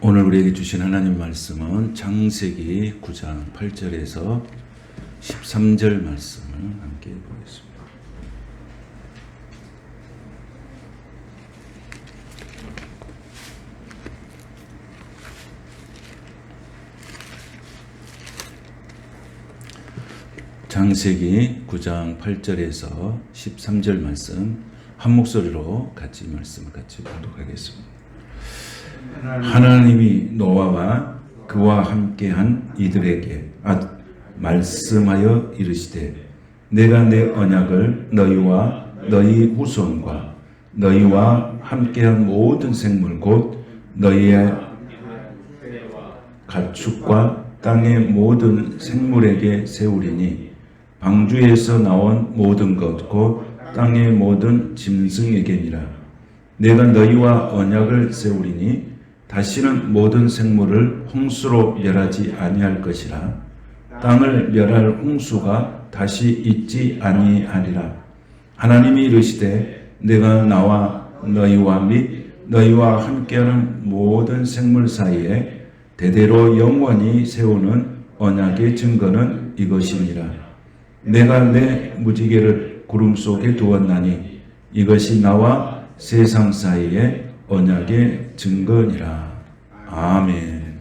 오늘 우리에게 주신 하나님 말씀은 창세기 9장 8절에서 13절 말씀을 함께 보겠습니다. 창세기 9장 8절에서 13절 말씀 한 목소리로 같이 봉독하겠습니다. 하나님이 노아와 그와 함께한 이들에게 말씀하여 이르시되 내가 내 언약을 너희와 너희 후손과 너희와 함께한 모든 생물 곧 너희의 가축과 땅의 모든 생물에게 세우리니 방주에서 나온 모든 것 곧 땅의 모든 짐승에게니라. 내가 너희와 언약을 세우리니 다시는 모든 생물을 홍수로 멸하지 아니할 것이라. 땅을 멸할 홍수가 다시 있지 아니하리라. 하나님이 이르시되 내가 나와 너희와 및 너희와 함께하는 모든 생물 사이에 대대로 영원히 세우는 언약의 증거는 이것이니라. 내가 내 무지개를 구름 속에 두었나니 이것이 나와 세상 사이에 언약의 증거니라. 아멘.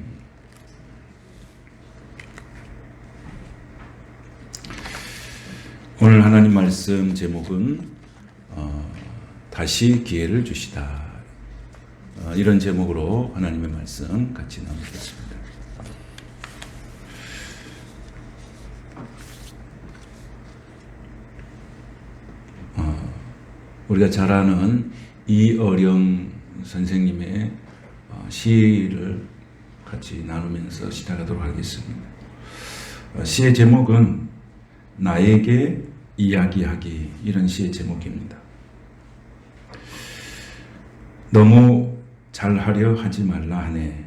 오늘 하나님 말씀 제목은 다시 기회를 주시다. 이런 제목으로 하나님의 말씀 같이 나누겠습니다. 우리가 잘 아는 이어령 선생님의 시를 같이 나누면서 시작하도록 하겠습니다. 시의 제목은 나에게 이야기하기, 이런 시의 제목입니다. 너무 잘하려 하지 말라 하네.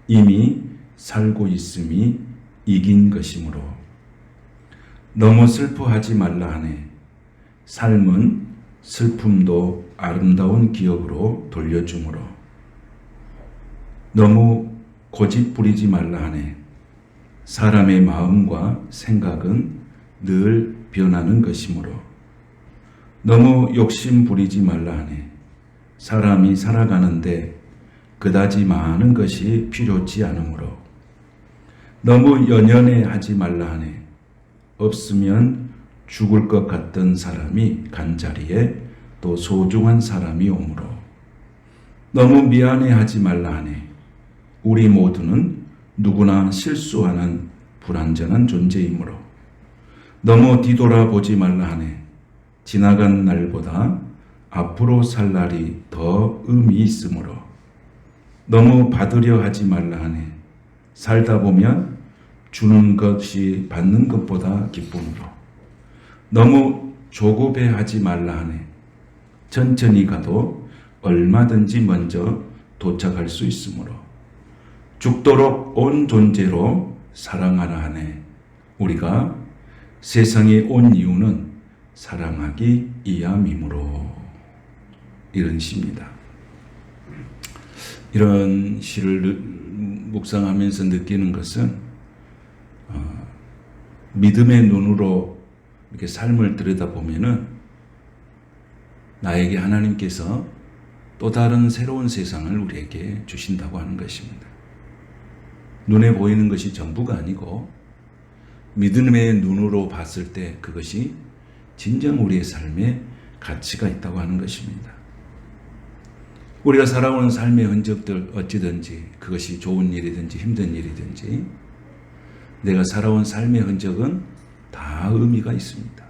이미 살고 있음이 이긴 것이므로. 너무 슬퍼하지 말라 하네. 삶은 슬픔도 아름다운 기억으로 돌려주므로. 너무 고집 부리지 말라 하네. 사람의 마음과 생각은 늘 변하는 것이므로. 너무 욕심 부리지 말라 하네. 사람이 살아가는데 그다지 많은 것이 필요치 않으므로. 너무 연연해 하지 말라 하네. 없으면 죽을 것 같던 사람이 간 자리에 또 소중한 사람이 오므로. 너무 미안해 하지 말라 하네. 우리 모두는 누구나 실수하는 불완전한 존재이므로. 너무 뒤돌아보지 말라 하네. 지나간 날보다 앞으로 살 날이 더 의미 있으므로. 너무 받으려 하지 말라 하네. 살다 보면 주는 것이 받는 것보다 기쁨으로. 너무 조급해 하지 말라 하네. 천천히 가도 얼마든지 먼저 도착할 수 있으므로. 죽도록 온 존재로 사랑하라 하네. 우리가 세상에 온 이유는 사랑하기 이함이므로. 이런 시입니다. 이런 시를 묵상하면서 느끼는 것은 믿음의 눈으로 이렇게 삶을 들여다보면은 나에게 하나님께서 또 다른 새로운 세상을 우리에게 주신다고 하는 것입니다. 눈에 보이는 것이 전부가 아니고 믿음의 눈으로 봤을 때 그것이 진정 우리의 삶에 가치가 있다고 하는 것입니다. 우리가 살아오는 삶의 흔적들 어찌든지 그것이 좋은 일이든지 힘든 일이든지 내가 살아온 삶의 흔적은 다 의미가 있습니다.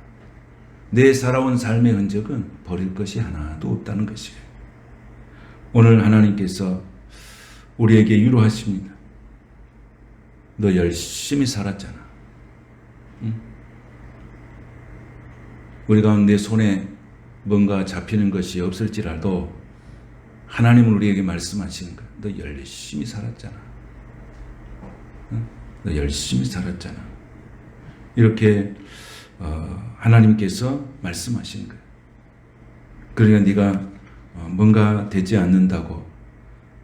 내 살아온 삶의 흔적은 버릴 것이 하나도 없다는 것이에요. 오늘 하나님께서 우리에게 위로하십니다. 너 열심히 살았잖아. 응? 우리 가운데 손에 뭔가 잡히는 것이 없을지라도 하나님은 우리에게 말씀하시는 거야. 너 열심히 살았잖아. 응? 너 열심히 살았잖아. 이렇게 하나님께서 말씀하시는 거야. 그러니까 네가 뭔가 되지 않는다고,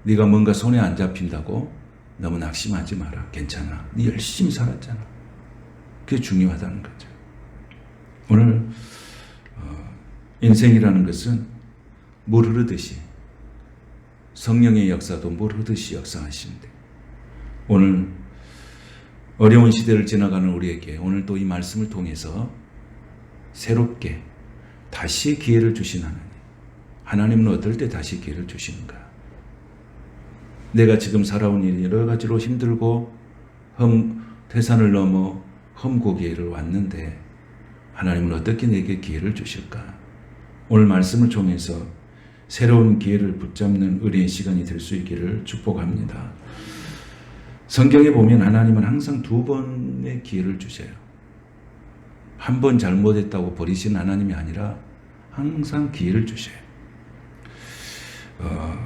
네가 뭔가 손에 안 잡힌다고 너무 낙심하지 마라. 괜찮아. 네 열심히 살았잖아. 그게 중요하다는 거죠. 오늘 인생이라는 것은 물 흐르듯이, 성령의 역사도 물 흐르듯이 역사하시는데, 오늘 어려운 시대를 지나가는 우리에게 오늘 또 이 말씀을 통해서 새롭게 다시 기회를 주신 하나님. 하나님은 어떨 때 다시 기회를 주시는가? 내가 지금 살아온 일이 여러 가지로 힘들고 태산을 넘어 험고기를 왔는데 하나님은 어떻게 내게 기회를 주실까? 오늘 말씀을 통해서 새로운 기회를 붙잡는 은혜의 시간이 될 수 있기를 축복합니다. 성경에 보면 하나님은 항상 2번의 기회를 주세요. 한 번 잘못했다고 버리시는 하나님이 아니라 항상 기회를 주셔요.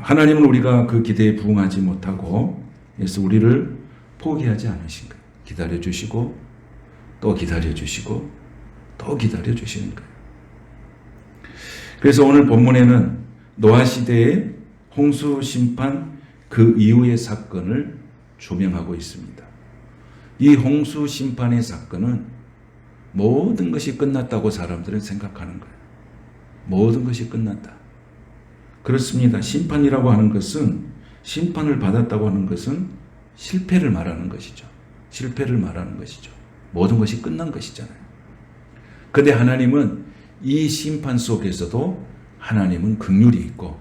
하나님은 우리가 그 기대에 부응하지 못하고, 그래서 우리를 포기하지 않으신 거예요. 기다려주시고 또 기다려주시고 또 기다려주시는 거예요. 그래서 오늘 본문에는 노아 시대의 홍수 심판 그 이후의 사건을 조명하고 있습니다. 이 홍수 심판의 사건은 모든 것이 끝났다고 사람들은 생각하는 거예요. 모든 것이 끝났다. 그렇습니다. 심판이라고 하는 것은, 심판을 받았다고 하는 것은 실패를 말하는 것이죠. 실패를 말하는 것이죠. 모든 것이 끝난 것이잖아요. 그런데 하나님은 이 심판 속에서도 하나님은 긍휼이 있고,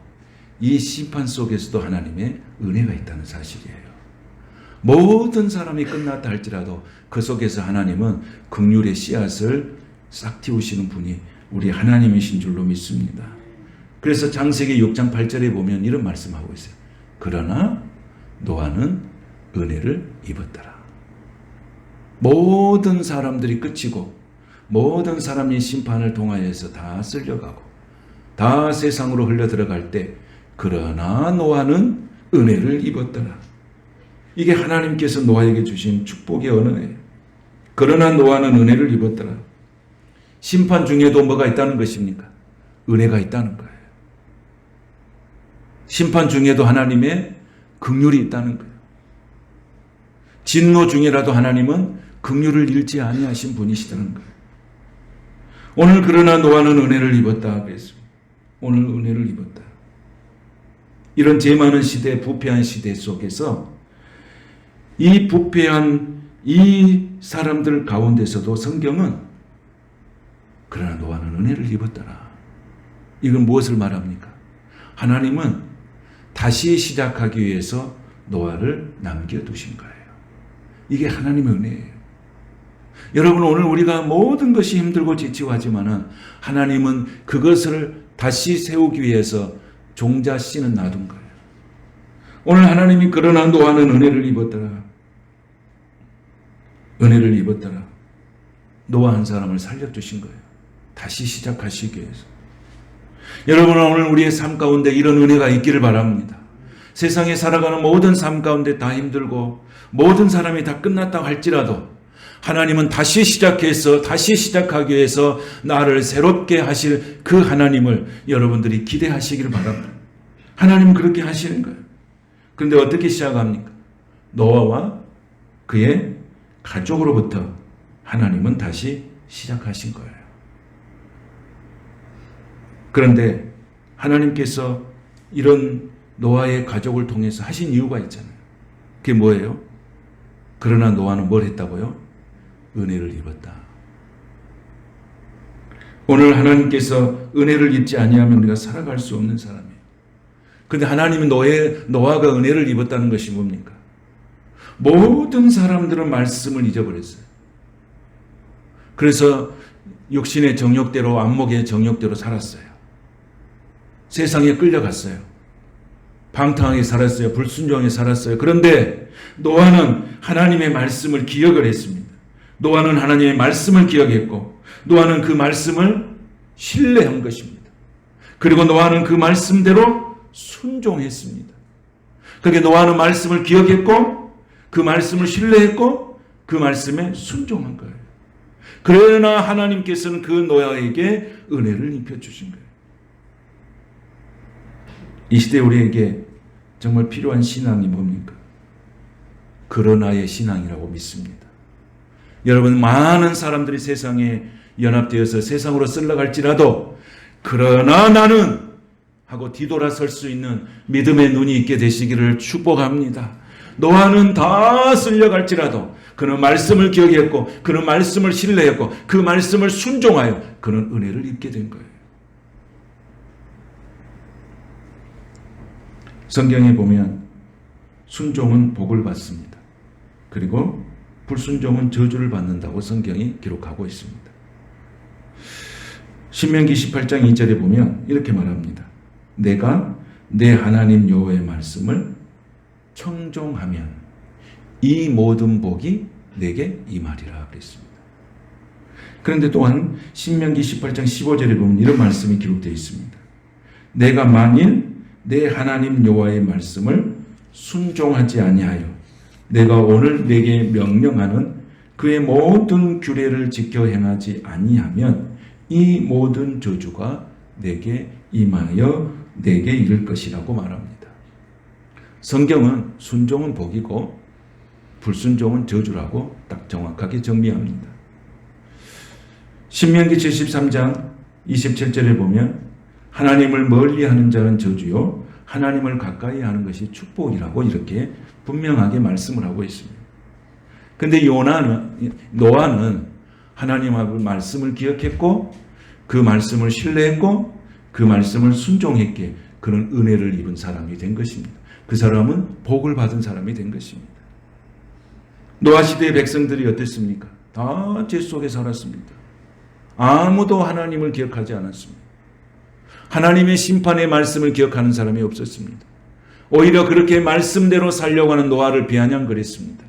이 심판 속에서도 하나님의 은혜가 있다는 사실이에요. 모든 사람이 끝났다 할지라도 그 속에서 하나님은 긍휼의 씨앗을 싹 틔우시는 분이 우리 하나님이신 줄로 믿습니다. 그래서 창세기 6장 8절에 보면 이런 말씀하고 있어요. 그러나 노아는 은혜를 입었더라. 모든 사람들이 끝이고 모든 사람이 심판을 통하여서 다 쓸려가고 다 세상으로 흘러 들어갈 때 그러나 노아는 은혜를 입었더라. 이게 하나님께서 노아에게 주신 축복의 언어예요. 그러나 노아는 은혜를 입었더라. 심판 중에도 뭐가 있다는 것입니까? 은혜가 있다는 거예요. 심판 중에도 하나님의 긍휼이 있다는 거예요. 진노 중에라도 하나님은 긍휼을 잃지 아니하신 분이시다는 거예요. 오늘 그러나 노아는 은혜를 입었다 그랬습니다. 오늘 은혜를 입었다. 이런 죄 많은 시대, 부패한 시대 속에서 이 부패한 이 사람들 가운데서도 성경은 그러나 노아는 은혜를 입었더라. 이건 무엇을 말합니까? 하나님은 다시 시작하기 위해서 노아를 남겨두신 거예요. 이게 하나님의 은혜예요. 여러분, 오늘 우리가 모든 것이 힘들고 지치고 하지만은 하나님은 그것을 다시 세우기 위해서 종자 씨는 놔둔 거예요. 오늘 하나님이 그러나 노아는 은혜를 입었더라. 은혜를 입었더라. 노아 한 사람을 살려주신 거예요. 다시 시작하시기 위해서. 여러분, 오늘 우리의 삶 가운데 이런 은혜가 있기를 바랍니다. 세상에 살아가는 모든 삶 가운데 다 힘들고 모든 사람이 다 끝났다고 할지라도 하나님은 다시 시작해서 다시 시작하기 위해서 나를 새롭게 하실 그 하나님을 여러분들이 기대하시기를 바랍니다. 하나님은 그렇게 하시는 거예요. 그런데 어떻게 시작합니까? 노아와 그의 가족으로부터 하나님은 다시 시작하신 거예요. 그런데 하나님께서 이런 노아의 가족을 통해서 하신 이유가 있잖아요. 그게 뭐예요? 그러나 노아는 뭘 했다고요? 은혜를 입었다. 오늘 하나님께서 은혜를 입지 아니하면 우리가 살아갈 수 없는 사람이에요. 그런데 하나님이 노아가 은혜를 입었다는 것이 뭡니까? 모든 사람들은 말씀을 잊어버렸어요. 그래서 육신의 정욕대로, 안목의 정욕대로 살았어요. 세상에 끌려갔어요. 방탕하게 살았어요. 불순종하게 살았어요. 그런데 노아는 하나님의 말씀을 기억을 했습니다. 노아는 하나님의 말씀을 기억했고 노아는 그 말씀을 신뢰한 것입니다. 그리고 노아는 그 말씀대로 순종했습니다. 그렇게 노아는 말씀을 기억했고 그 말씀을 신뢰했고 그 말씀에 순종한 거예요. 그러나 하나님께서는 그 노아에게 은혜를 입혀주신 거예요. 이 시대 우리에게 정말 필요한 신앙이 뭡니까? 그러나의 신앙이라고 믿습니다. 여러분, 많은 사람들이 세상에 연합되어서 세상으로 쓸려갈지라도 그러나 나는 하고 뒤돌아설 수 있는 믿음의 눈이 있게 되시기를 축복합니다. 노아는 다 쓸려갈지라도 그는 말씀을 기억했고 그는 말씀을 신뢰했고 그 말씀을 순종하여 그는 은혜를 입게 된 거예요. 성경에 보면 순종은 복을 받습니다. 그리고 불순종은 저주를 받는다고 성경이 기록하고 있습니다. 신명기 18장 2절에 보면 이렇게 말합니다. 내가 내 하나님 여호와의 말씀을 청종하면 이 모든 복이 내게 임하리라 그랬습니다. 그런데 또한 신명기 18장 15절에 보면 이런 말씀이 기록되어 있습니다. 내가 만일 내 하나님 여호와의 말씀을 순종하지 아니하여 내가 오늘 내게 명령하는 그의 모든 규례를 지켜 행하지 아니하면 이 모든 저주가 내게 임하여 내게 이를 것이라고 말합니다. 성경은 순종은 복이고 불순종은 저주라고 딱 정확하게 정리합니다. 신명기 73장 27절에 보면 하나님을 멀리하는 자는 저주요 하나님을 가까이 하는 것이 축복이라고 이렇게 분명하게 말씀을 하고 있습니다. 그런데 노아는 하나님의 말씀을 기억했고 그 말씀을 신뢰했고 그 말씀을 순종했기에 그는 은혜를 입은 사람이 된 것입니다. 그 사람은 복을 받은 사람이 된 것입니다. 노아 시대의 백성들이 어땠습니까? 다 죄 속에 살았습니다. 아무도 하나님을 기억하지 않았습니다. 하나님의 심판의 말씀을 기억하는 사람이 없었습니다. 오히려 그렇게 말씀대로 살려고 하는 노아를 비아냥거렸습니다.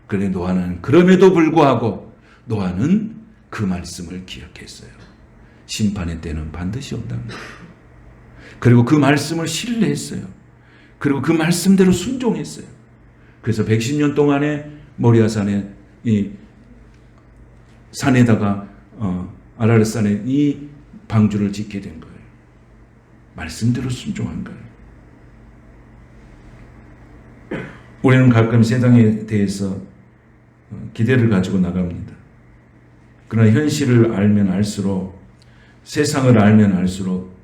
그런데 노아는 그럼에도 불구하고 노아는 그 말씀을 기억했어요. 심판의 때는 반드시 온답니다. 그리고 그 말씀을 신뢰했어요. 그리고 그 말씀대로 순종했어요. 그래서 110년 동안에 모리아산에 이 산에다가 아라렛산에 이 방주를 짓게 된 거예요. 말씀대로 순종한 거예요. 우리는 가끔 세상에 대해서 기대를 가지고 나갑니다. 그러나 현실을 알면 알수록 세상을 알면 알수록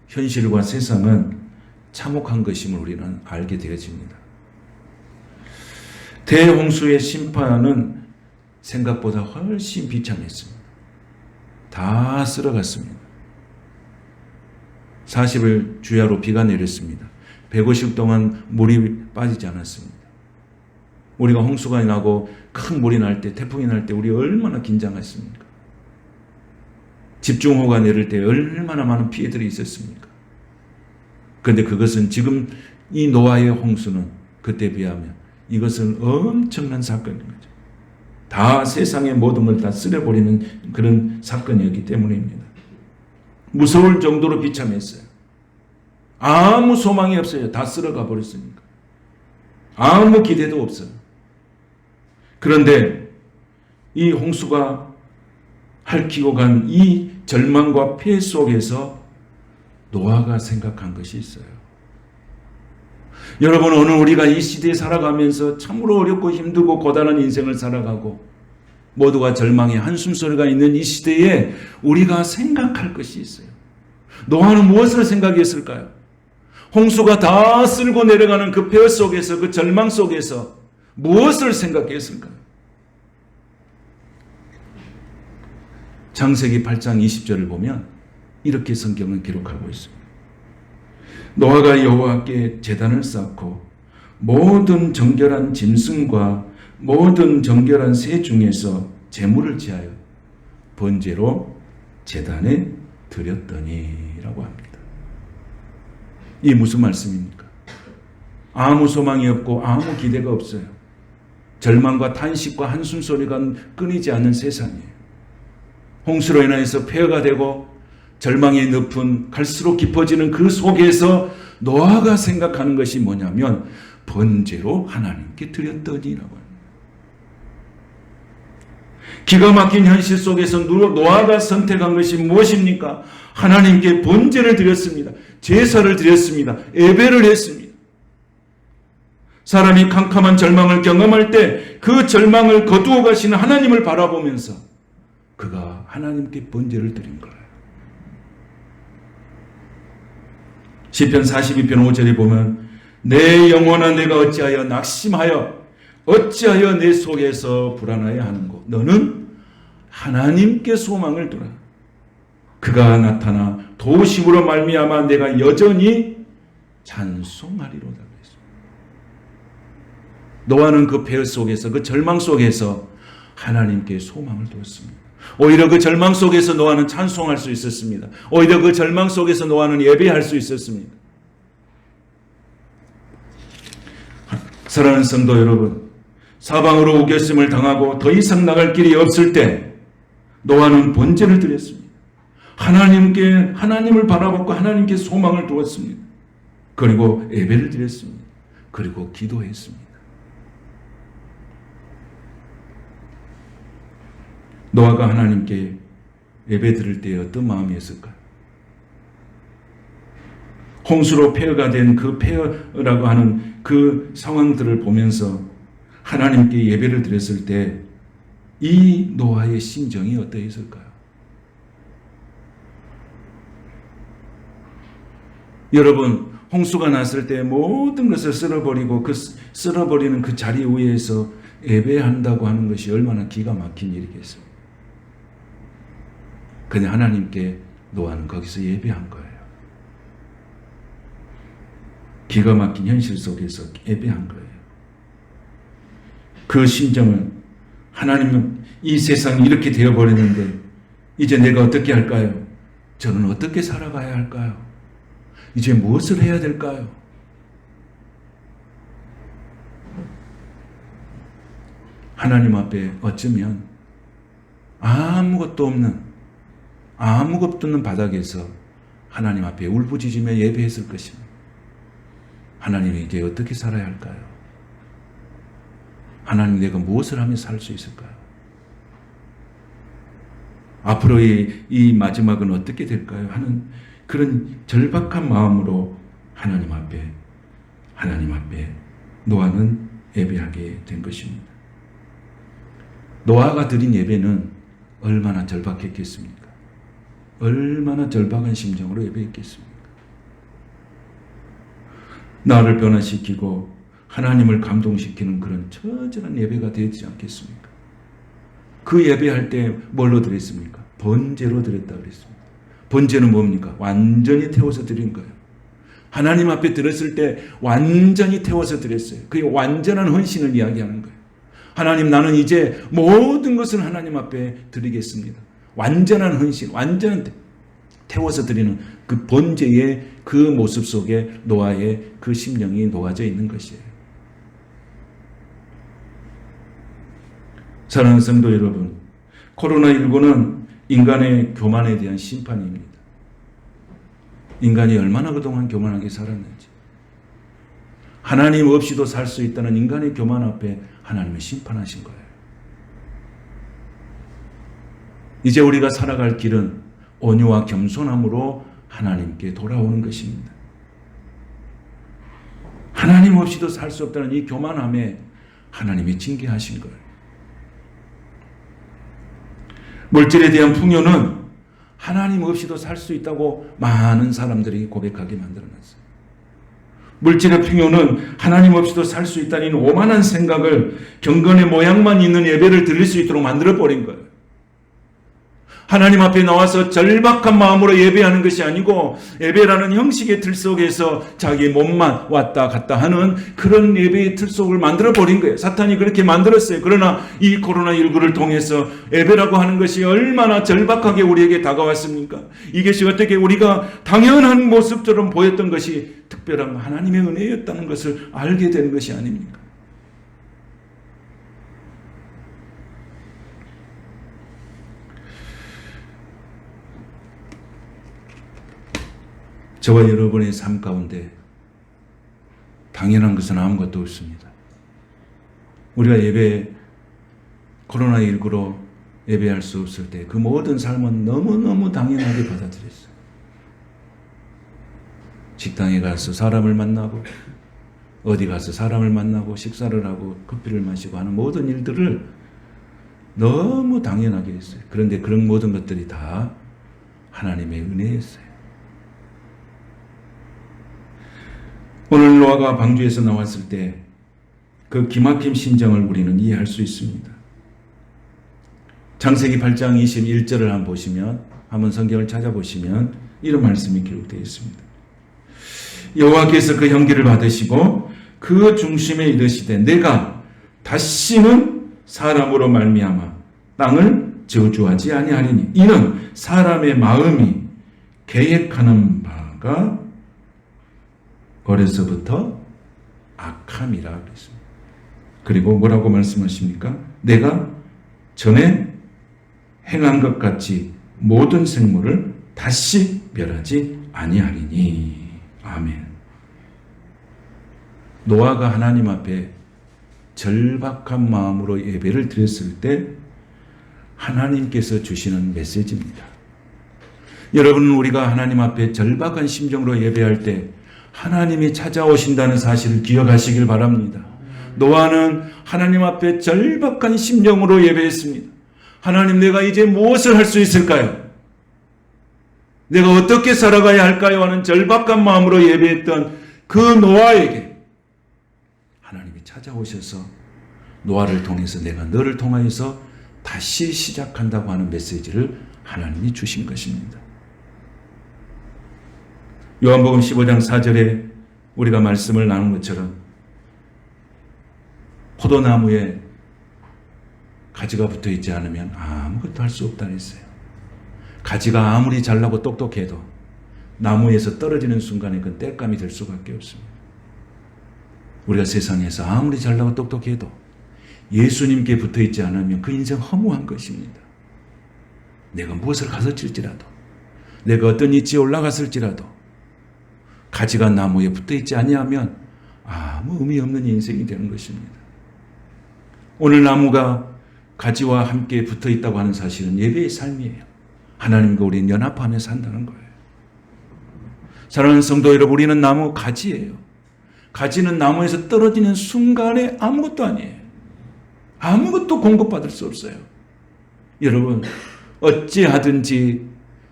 현실과 세상은 참혹한 것임을 우리는 알게 되어집니다. 대홍수의 심판은 생각보다 훨씬 비참했습니다. 다 쓸어갔습니다. 40일 주야로 비가 내렸습니다. 150일 동안 물이 빠지지 않았습니다. 우리가 홍수가 나고 큰 물이 날 때, 태풍이 날 때 우리 얼마나 긴장했습니까? 집중호우가 내릴 때 얼마나 많은 피해들이 있었습니까? 그런데 그것은 지금 이 노아의 홍수는 그때 비하면 이것은 엄청난 사건인 거죠. 다 세상의 모든 걸 다 쓸어버리는 그런 사건이었기 때문입니다. 무서울 정도로 비참했어요. 아무 소망이 없어요. 다 쓸어가 버렸으니까. 아무 기대도 없어요. 그런데 이 홍수가 핥히고 간 이 절망과 폐해 속에서 노아가 생각한 것이 있어요. 여러분, 오늘 우리가 이 시대에 살아가면서 참으로 어렵고 힘들고 고단한 인생을 살아가고 모두가 절망의 한숨소리가 있는 이 시대에 우리가 생각할 것이 있어요. 노아는 무엇을 생각했을까요? 홍수가 다 쓸고 내려가는 그 폐허 속에서, 그 절망 속에서 무엇을 생각했을까요? 창세기 8장 20절을 보면 이렇게 성경은 기록하고 있습니다. 노아가 여호와께 제단을 쌓고 모든 정결한 짐승과 모든 정결한 새 중에서 제물을 지하여 번제로 제단에 드렸더니라고 합니다. 이 무슨 말씀입니까? 아무 소망이 없고 아무 기대가 없어요. 절망과 탄식과 한숨 소리가 끊이지 않는 세상이에요. 홍수로 인해서 폐허가 되고 절망의 늪은 갈수록 깊어지는 그 속에서 노아가 생각하는 것이 뭐냐면 번제로 하나님께 드렸더니라고 합니다. 기가 막힌 현실 속에서 노아가 선택한 것이 무엇입니까? 하나님께 번제를 드렸습니다. 제사를 드렸습니다. 예배를 했습니다. 사람이 캄캄한 절망을 경험할 때 그 절망을 거두어 가시는 하나님을 바라보면서 그가 하나님께 번제를 드린 거예요. 시편 42편 5절에 보면 내 영혼아 내가 어찌하여 낙심하여 어찌하여 내 속에서 불안하여 하는고 너는 하나님께 소망을 두라. 그가 나타나 도우심으로 말미암아 내가 여전히 찬송하리로다. 노아는 그 폐허 속에서 그 절망 속에서 하나님께 소망을 두었습니다. 오히려 그 절망 속에서 노아는 찬송할 수 있었습니다. 오히려 그 절망 속에서 노아는 예배할 수 있었습니다. 사랑하는 성도 여러분, 사방으로 우겨짐을 당하고 더 이상 나갈 길이 없을 때 노아는 번제를 드렸습니다. 하나님을 바라보고 하나님께 소망을 두었습니다. 그리고 예배를 드렸습니다. 그리고 기도했습니다. 노아가 하나님께 예배 드릴 때 어떤 마음이었을까요? 홍수로 폐허가 된 그 폐허라고 하는 그 상황들을 보면서 하나님께 예배를 드렸을 때 이 노아의 심정이 어떠했을까요? 여러분, 홍수가 났을 때 모든 것을 쓸어버리고 쓸어버리는 그 자리 위에서 예배한다고 하는 것이 얼마나 기가 막힌 일이겠어요. 그냥 하나님께 노아는 거기서 예배한 거예요. 기가 막힌 현실 속에서 예배한 거예요. 그 심정은 하나님은 이 세상이 이렇게 되어버렸는데 이제 내가 어떻게 할까요? 저는 어떻게 살아가야 할까요? 이제 무엇을 해야 될까요? 하나님 앞에 어쩌면 아무것도 없는 바닥에서 하나님 앞에 울부짖으며 예배했을 것입니다. 하나님 이제 어떻게 살아야 할까요? 하나님 내가 무엇을 하며 살 수 있을까요? 앞으로의 이 마지막은 어떻게 될까요? 하는 그런 절박한 마음으로 하나님 앞에 노아는 예배하게 된 것입니다. 노아가 드린 예배는 얼마나 절박했겠습니까? 얼마나 절박한 심정으로 예배했겠습니까? 나를 변화시키고 하나님을 감동시키는 그런 처절한 예배가 되지 않겠습니까? 그 예배할 때 뭘로 드렸습니까? 번제로 드렸다 그랬습니다. 번제는 뭡니까? 완전히 태워서 드린 거예요. 하나님 앞에 드렸을 때 완전히 태워서 드렸어요. 그게 완전한 헌신을 이야기하는 거예요. 하나님, 나는 이제 모든 것을 하나님 앞에 드리겠습니다. 완전한 헌신, 완전한 태워서 드리는 그 번제의 그 모습 속에 노아의 그 심령이 놓아져 있는 것이에요. 사랑하는 성도 여러분, 코로나19는 인간의 교만에 대한 심판입니다. 인간이 얼마나 그동안 교만하게 살았는지, 하나님 없이도 살 수 있다는 인간의 교만 앞에 하나님은 심판하신 거예요. 이제 우리가 살아갈 길은 온유와 겸손함으로 하나님께 돌아오는 것입니다. 하나님 없이도 살 수 없다는 이 교만함에 하나님이 징계하신 거예요. 물질에 대한 풍요는 하나님 없이도 살 수 있다고 많은 사람들이 고백하게 만들어놨어요. 물질의 풍요는 하나님 없이도 살 수 있다는 오만한 생각을 경건의 모양만 있는 예배를 드릴 수 있도록 만들어버린 거예요. 하나님 앞에 나와서 절박한 마음으로 예배하는 것이 아니고 예배라는 형식의 틀 속에서 자기 몸만 왔다 갔다 하는 그런 예배의 틀 속을 만들어 버린 거예요. 사탄이 그렇게 만들었어요. 그러나 이 코로나19를 통해서 예배라고 하는 것이 얼마나 절박하게 우리에게 다가왔습니까? 이것이 어떻게 우리가 당연한 모습처럼 보였던 것이 특별한 하나님의 은혜였다는 것을 알게 되는 것이 아닙니까? 저와 여러분의 삶 가운데 당연한 것은 아무것도 없습니다. 우리가 코로나19로 예배할 수 없을 때 그 모든 삶은 너무너무 당연하게 받아들였어요. 식당에 가서 사람을 만나고 어디 가서 사람을 만나고 식사를 하고 커피를 마시고 하는 모든 일들을 너무 당연하게 했어요. 그런데 그런 모든 것들이 다 하나님의 은혜였어요. 오늘 노아가 방주에서 나왔을 때 그 기막힌 심정을 우리는 이해할 수 있습니다. 창세기 8장 21절을 한번 성경을 찾아보시면 이런 말씀이 기록되어 있습니다. 여호와께서 그 형기를 받으시고 그 중심에 이르시되 내가 다시는 사람으로 말미암아 땅을 저주하지 아니하리니 이는 사람의 마음이 계획하는 바가 어려서부터 악함이라 그랬습니다. 그리고 뭐라고 말씀하십니까? 내가 전에 행한 것 같이 모든 생물을 다시 멸하지 아니하리니. 아멘. 노아가 하나님 앞에 절박한 마음으로 예배를 드렸을 때 하나님께서 주시는 메시지입니다. 여러분, 우리가 하나님 앞에 절박한 심정으로 예배할 때 하나님이 찾아오신다는 사실을 기억하시길 바랍니다. 노아는 하나님 앞에 절박한 심정으로 예배했습니다. 하나님, 내가 이제 무엇을 할 수 있을까요? 내가 어떻게 살아가야 할까요? 하는 절박한 마음으로 예배했던 그 노아에게 하나님이 찾아오셔서 노아를 통해서 내가 너를 통하여서 다시 시작한다고 하는 메시지를 하나님이 주신 것입니다. 요한복음 15장 4절에 우리가 말씀을 나눈 것처럼 포도나무에 가지가 붙어 있지 않으면 아무것도 할 수 없다 했어요. 가지가 아무리 잘나고 똑똑해도 나무에서 떨어지는 순간에 그건 땔감이 될 수밖에 없습니다. 우리가 세상에서 아무리 잘나고 똑똑해도 예수님께 붙어 있지 않으면 그 인생 허무한 것입니다. 내가 무엇을 가르칠지라도, 내가 어떤 위치에 올라갔을지라도 가지가 나무에 붙어 있지 아니하면 아무 의미 없는 인생이 되는 것입니다. 오늘 나무가 가지와 함께 붙어 있다고 하는 사실은 예배의 삶이에요. 하나님과 우리는 연합하며 산다는 거예요. 사랑하는 성도 여러분, 우리는 나무 가지예요. 가지는 나무에서 떨어지는 순간에 아무것도 아니에요. 아무것도 공급받을 수 없어요. 여러분, 어찌하든지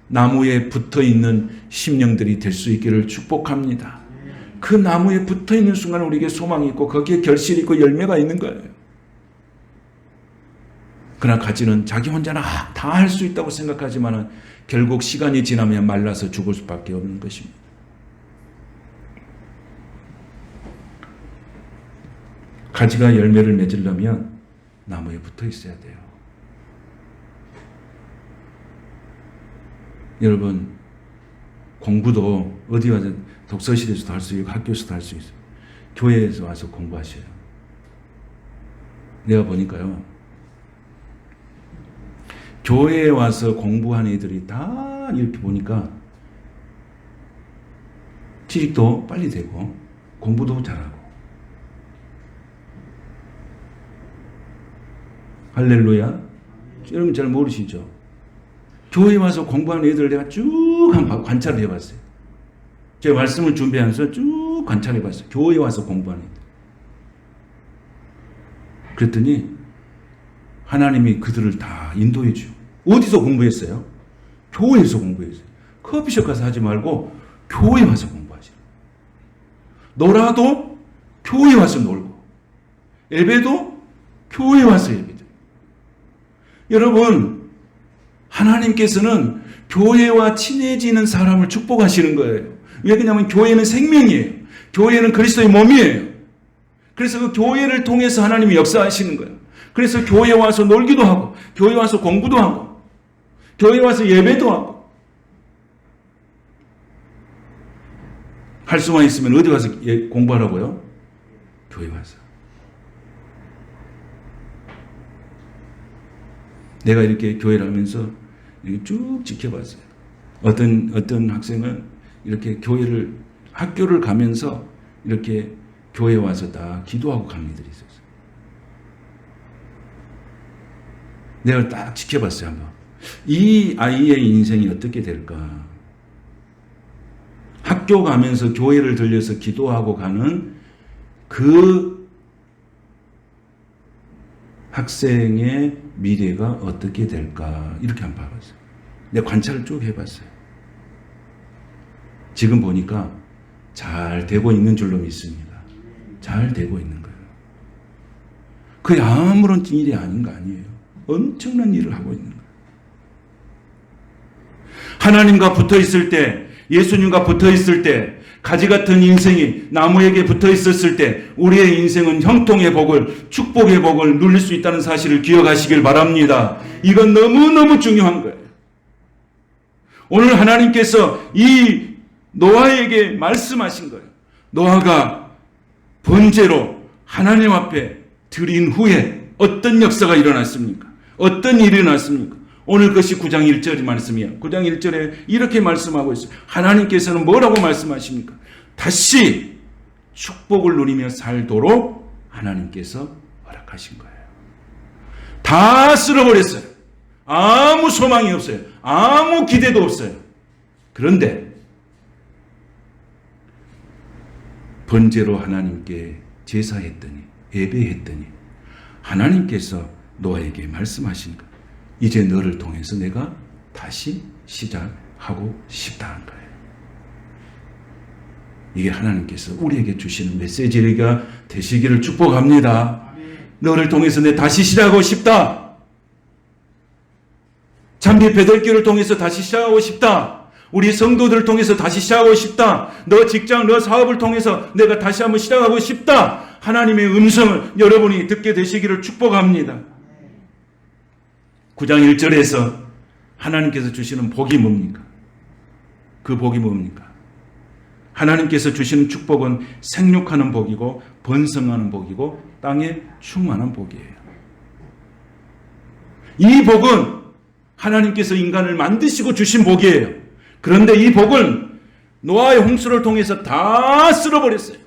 나무에 붙어있는 심령들이 될 수 있기를 축복합니다. 그 나무에 붙어있는 순간 우리에게 소망이 있고 거기에 결실이 있고 열매가 있는 거예요. 그러나 가지는 자기 혼자나 다 할 수 있다고 생각하지만 결국 시간이 지나면 말라서 죽을 수밖에 없는 것입니다. 가지가 열매를 맺으려면 나무에 붙어 있어야 돼요. 여러분, 공부도 어디 와서 독서실에서도 할 수 있고 학교에서도 할 수 있어요. 교회에서 와서 공부하셔요. 내가 보니까요, 교회에 와서 공부한 애들이 다 이렇게 보니까 취직도 빨리 되고 공부도 잘하고. 할렐루야. 여러분 잘 모르시죠? 교회에 와서 공부하는 애들 내가 쭉 한번 관찰을 해봤어요. 제가 말씀을 준비하면서 쭉 관찰해봤어요. 교회에 와서 공부하는 애들. 그랬더니 하나님이 그들을 다 인도해 줘요. 어디서 공부했어요? 교회에서 공부했어요. 커피숍 가서 하지 말고 교회에 와서 공부하시라. 놀아도 교회에 와서 놀고, 예배도 교회에 와서 예배드려요. 여러분, 하나님께서는 교회와 친해지는 사람을 축복하시는 거예요. 왜냐하면 교회는 생명이에요. 교회는 그리스도의 몸이에요. 그래서 그 교회를 통해서 하나님이 역사하시는 거예요. 그래서 교회 와서 놀기도 하고, 교회 와서 공부도 하고, 교회 와서 예배도 하고. 할 수만 있으면 어디 가서 공부하라고요? 교회 와서. 내가 이렇게 교회를 하면서 이렇게 쭉 지켜봤어요. 어떤 학생은 이렇게 학교를 가면서 이렇게 교회 와서 다 기도하고 간 이들이 있었어요. 내가 딱 지켜봤어요, 한번. 이 아이의 인생이 어떻게 될까? 학교 가면서 교회를 들려서 기도하고 가는 그 학생의 미래가 어떻게 될까? 이렇게 한번 봐봤어요. 내가 관찰을 쭉 해봤어요. 지금 보니까 잘 되고 있는 줄로 믿습니다. 잘 되고 있는 거예요. 그게 아무런 일이 아닌 거 아니에요. 엄청난 일을 하고 있는 거예요. 하나님과 붙어 있을 때, 예수님과 붙어 있을 때, 가지 같은 인생이 나무에게 붙어 있었을 때 우리의 인생은 형통의 복을, 축복의 복을 누릴 수 있다는 사실을 기억하시길 바랍니다. 이건 너무너무 중요한 거예요. 오늘 하나님께서 이 노아에게 말씀하신 거예요. 노아가 번제로 하나님 앞에 드린 후에 어떤 역사가 일어났습니까? 어떤 일이 일어났습니까? 오늘 것이 9장 1절 말씀이에요. 9장 1절에 이렇게 말씀하고 있어요. 하나님께서는 뭐라고 말씀하십니까? 다시 축복을 누리며 살도록 하나님께서 허락하신 거예요. 다 쓸어버렸어요. 아무 소망이 없어요. 아무 기대도 없어요. 그런데 번제로 하나님께 제사했더니, 예배했더니 하나님께서 노아에게 말씀하신 거, 이제 너를 통해서 내가 다시 시작하고 싶다는 거예요. 이게 하나님께서 우리에게 주시는 메시지가 되시기를 축복합니다. 너를 통해서 내 다시 시작하고 싶다. 잠비 배달기를 통해서 다시 시작하고 싶다. 우리 성도들을 통해서 다시 시작하고 싶다. 너 직장, 너 사업을 통해서 내가 다시 한번 시작하고 싶다. 하나님의 음성을 여러분이 듣게 되시기를 축복합니다. 9장 1절에서 하나님께서 주시는 복이 뭡니까? 그 복이 뭡니까? 하나님께서 주시는 축복은 생육하는 복이고 번성하는 복이고 땅에 충만한 복이에요. 이 복은 하나님께서 인간을 만드시고 주신 복이에요. 그런데 이 복은 노아의 홍수를 통해서 다 쓸어버렸어요.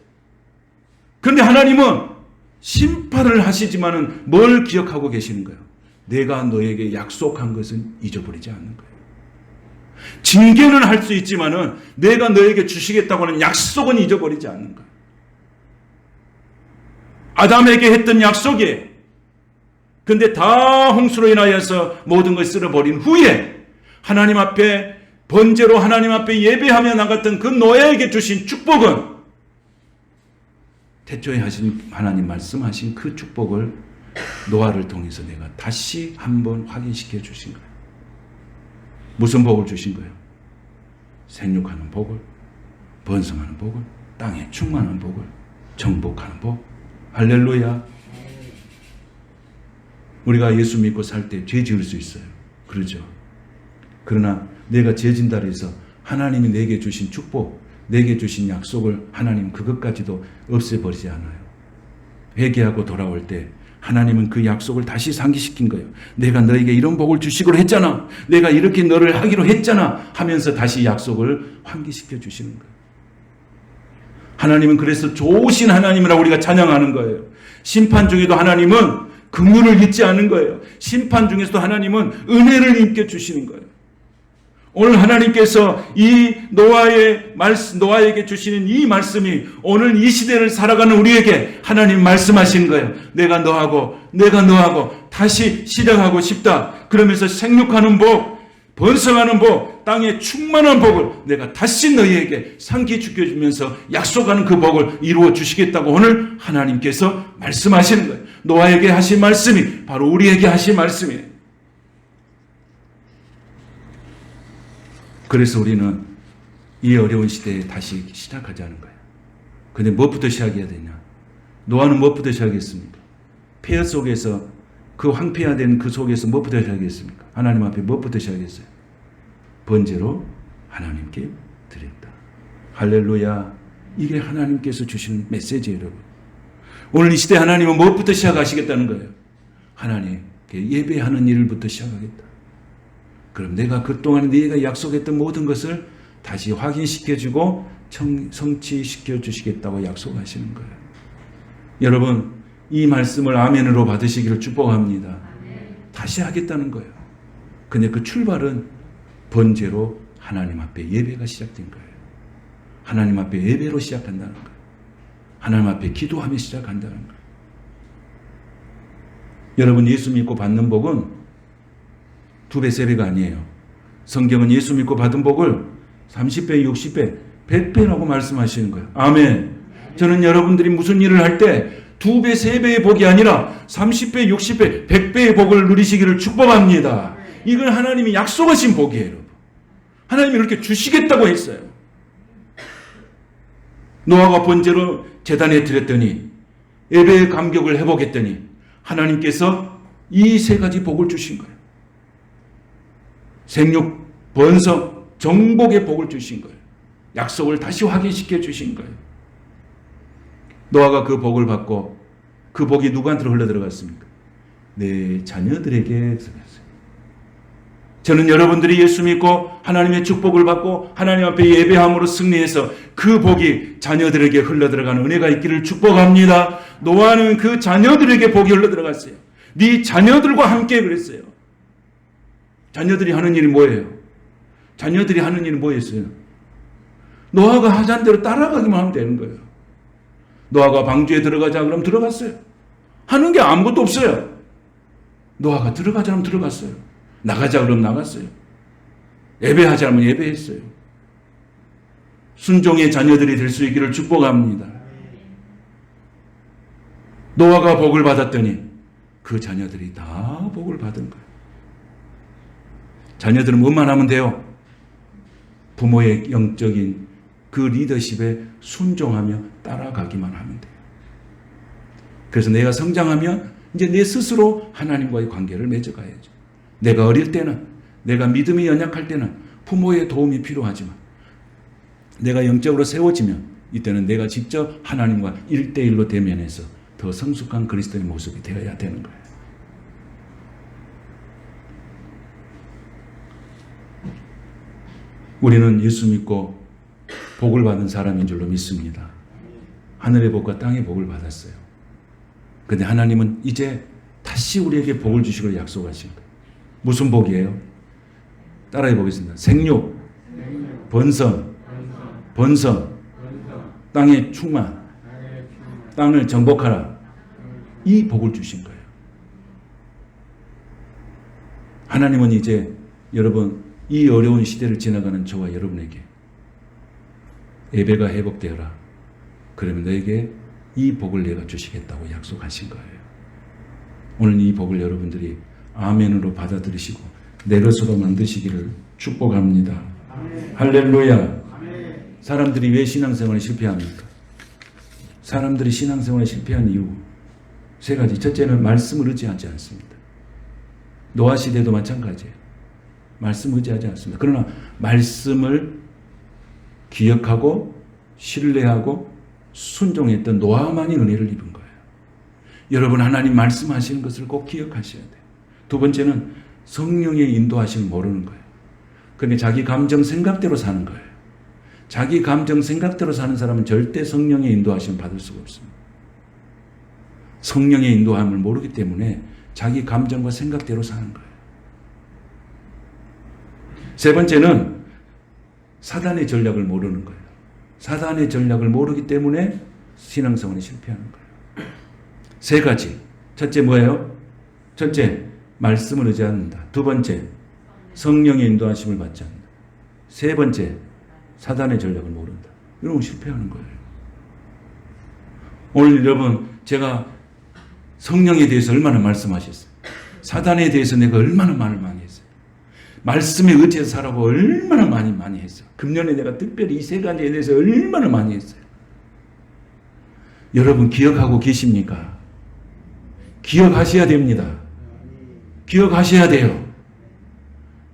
그런데 하나님은 심판을 하시지만은 뭘 기억하고 계시는 거예요? 내가 너에게 약속한 것은 잊어버리지 않는 거예요. 징계는 할 수 있지만은 내가 너에게 주시겠다고 하는 약속은 잊어버리지 않는 거예요. 아담에게 했던 약속이에요. 그런데 다 홍수로 인하여서 모든 것을 쓸어버린 후에 하나님 앞에 번제로 하나님 앞에 예배하며 나갔던 그 노아에게 주신 축복은 태초에 하신 하나님 말씀하신 그 축복을 노아를 통해서 내가 다시 한번 확인시켜 주신 거예요. 무슨 복을 주신 거예요? 생육하는 복을, 번성하는 복을, 땅에 충만한 복을, 정복하는 복. 할렐루야. 우리가 예수 믿고 살 때 죄 지을 수 있어요. 그러죠. 그러나 내가 죄 진다 해서 하나님이 내게 주신 축복, 내게 주신 약속을 하나님 그것까지도 없애버리지 않아요. 회개하고 돌아올 때 하나님은 그 약속을 다시 상기시킨 거예요. 내가 너에게 이런 복을 주시기로 했잖아. 내가 이렇게 너를 하기로 했잖아. 하면서 다시 약속을 환기시켜 주시는 거예요. 하나님은 그래서 좋으신 하나님이라고 우리가 찬양하는 거예요. 심판 중에도 하나님은 긍휼을 잊지 않는 거예요. 심판 중에서도 하나님은 은혜를 입게 주시는 거예요. 오늘 하나님께서 이 노아에게 주시는 이 말씀이 오늘 이 시대를 살아가는 우리에게 하나님 말씀하신 거예요. 내가 너하고 다시 시작하고 싶다. 그러면서 생육하는 복, 번성하는 복, 땅에 충만한 복을 내가 다시 너희에게 상기시켜주면서 약속하는 그 복을 이루어 주시겠다고 오늘 하나님께서 말씀하시는 거예요. 노아에게 하신 말씀이 바로 우리에게 하신 말씀이에요. 그래서 우리는 이 어려운 시대에 다시 시작하자는 거예요. 근데 무엇부터 시작해야 되냐? 노아는 무엇부터 시작했습니까? 폐허 속에서 그 황폐화된 그 속에서 무엇부터 시작했습니까? 하나님 앞에 무엇부터 시작했어요? 번제로 하나님께 드렸다. 할렐루야. 이게 하나님께서 주시는 메시지예요, 여러분. 오늘 이 시대 하나님은 무엇부터 시작하시겠다는 거예요? 하나님께 예배하는 일부터 시작하겠다. 그럼 내가 그동안 네가 약속했던 모든 것을 다시 확인시켜주고 성취시켜 주시겠다고 약속하시는 거예요. 여러분, 이 말씀을 아멘으로 받으시기를 축복합니다. 다시 하겠다는 거예요. 근데 그 출발은 번제로 하나님 앞에 예배가 시작된 거예요. 하나님 앞에 예배로 시작한다는 거예요. 하나님 앞에 기도하며 시작한다는 거예요. 여러분, 예수 믿고 받는 복은 2배, 3배가 아니에요. 성경은 예수 믿고 받은 복을 30배, 60배, 100배라고 말씀하시는 거예요. 아멘. 저는 여러분들이 무슨 일을 할 때 2배, 3배의 복이 아니라 30배, 60배, 100배의 복을 누리시기를 축복합니다. 이건 하나님이 약속하신 복이에요, 여러분. 하나님이 그렇게 주시겠다고 했어요. 노아가 번제로 제단에 드렸더니, 예배의 감격을 회복했더니 하나님께서 이 3가지 복을 주신 거예요. 생육, 번성, 정복의 복을 주신 거예요. 약속을 다시 확인시켜 주신 거예요. 노아가 그 복을 받고 그 복이 누구한테 흘러들어갔습니까? 내 자녀들에게 들어갔어요. 저는 여러분들이 예수 믿고 하나님의 축복을 받고 하나님 앞에 예배함으로 승리해서 그 복이 자녀들에게 흘러들어가는 은혜가 있기를 축복합니다. 노아는 그 자녀들에게 복이 흘러들어갔어요. 네 자녀들과 함께 그랬어요. 자녀들이 하는 일이 뭐예요? 자녀들이 하는 일은 뭐였어요? 노아가 하자는 대로 따라가기만 하면 되는 거예요. 노아가 방주에 들어가자 그럼 들어갔어요. 하는 게 아무것도 없어요. 노아가 들어가자 그러면 들어갔어요. 나가자 그러면 나갔어요. 예배하자 하면 예배했어요. 순종의 자녀들이 될 수 있기를 축복합니다. 노아가 복을 받았더니 그 자녀들이 다 복을 받은 거예요. 자녀들은 뭐만 하면 돼요? 부모의 영적인 그 리더십에 순종하며 따라가기만 하면 돼요. 그래서 내가 성장하면 이제 내 스스로 하나님과의 관계를 맺어가야죠. 내가 어릴 때는, 내가 믿음이 연약할 때는 부모의 도움이 필요하지만 내가 영적으로 세워지면 이때는 내가 직접 하나님과 1대1로 대면해서 더 성숙한 그리스도의 모습이 되어야 되는 거예요. 우리는 예수 믿고 복을 받은 사람인 줄로 믿습니다. 하늘의 복과 땅의 복을 받았어요. 그런데 하나님은 이제 다시 우리에게 복을 주시기로 약속하신 거예요. 무슨 복이에요? 따라해 보겠습니다. 생육, 번성, 땅의 충만, 땅을 정복하라. 이 복을 주신 거예요. 하나님은 이제 여러분 이 어려운 시대를 지나가는 저와 여러분에게 예배가 회복되어라. 그러면 너에게 이 복을 내가 주시겠다고 약속하신 거예요. 오늘 이 복을 여러분들이 아멘으로 받아들이시고 내 것으로 만드시기를 축복합니다. 아멘. 할렐루야. 아멘. 사람들이 왜 신앙생활에 실패합니까? 사람들이 신앙생활에 실패한 이유 3가지. 첫째는 말씀을 의지하지 않습니다. 노아 시대도 마찬가지예요. 말씀 의지하지 않습니다. 그러나 말씀을 기억하고 신뢰하고 순종했던 노아만이 은혜를 입은 거예요. 여러분 하나님 말씀하시는 것을 꼭 기억하셔야 돼요. 2번째는 성령의 인도하심을 모르는 거예요. 그런데 자기 감정 생각대로 사는 거예요. 자기 감정 생각대로 사는 사람은 절대 성령의 인도하심을 받을 수가 없습니다. 성령의 인도함을 모르기 때문에 자기 감정과 생각대로 사는 거예요. 3번째는 사단의 전략을 모르는 거예요. 사단의 전략을 모르기 때문에 신앙생활에 실패하는 거예요. 3가지. 첫째 뭐예요? 첫째, 말씀을 의지 않는다. 2번째, 성령의 인도하심을 받지 않는다. 3번째, 사단의 전략을 모른다. 이러면 실패하는 거예요. 오늘 여러분 제가 성령에 대해서 얼마나 말씀하셨어요? 사단에 대해서 내가 얼마나 말을 많이 했어요? 말씀에 의지해서 살라고 얼마나 많이 했어요. 금년에 내가 특별히 이 세 가지에 대해서 얼마나 많이 했어요. 여러분 기억하고 계십니까? 기억하셔야 됩니다. 기억하셔야 돼요.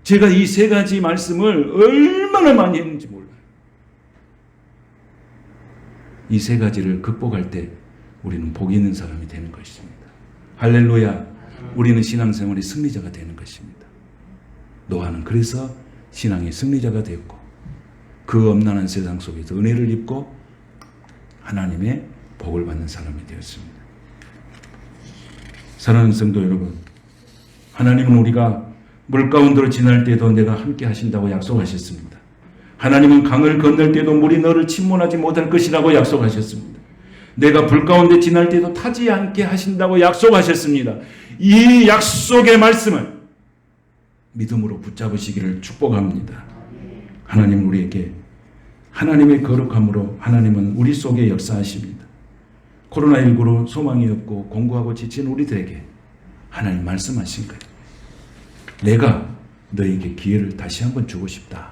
제가 이 세 가지 말씀을 얼마나 많이 했는지 몰라요. 이 세 가지를 극복할 때 우리는 복 있는 사람이 되는 것입니다. 할렐루야. 우리는 신앙생활의 승리자가 되는 것입니다. 노아는 그래서 신앙의 승리자가 되었고 그 엄난한 세상 속에서 은혜를 입고 하나님의 복을 받는 사람이 되었습니다. 사랑하는 성도 여러분, 하나님은 우리가 물 가운데로 지날 때도 내가 함께 하신다고 약속하셨습니다. 하나님은 강을 건널 때도 물이 너를 침몰하지 못할 것이라고 약속하셨습니다. 내가 불 가운데 지날 때도 타지 않게 하신다고 약속하셨습니다. 이 약속의 말씀을 믿음으로 붙잡으시기를 축복합니다. 하나님 우리에게 하나님의 거룩함으로 하나님은 우리 속에 역사하십니다. 코로나19로 소망이 없고 공고하고 지친 우리들에게 하나님 말씀하신 거예요. 내가 너에게 기회를 다시 한번 주고 싶다.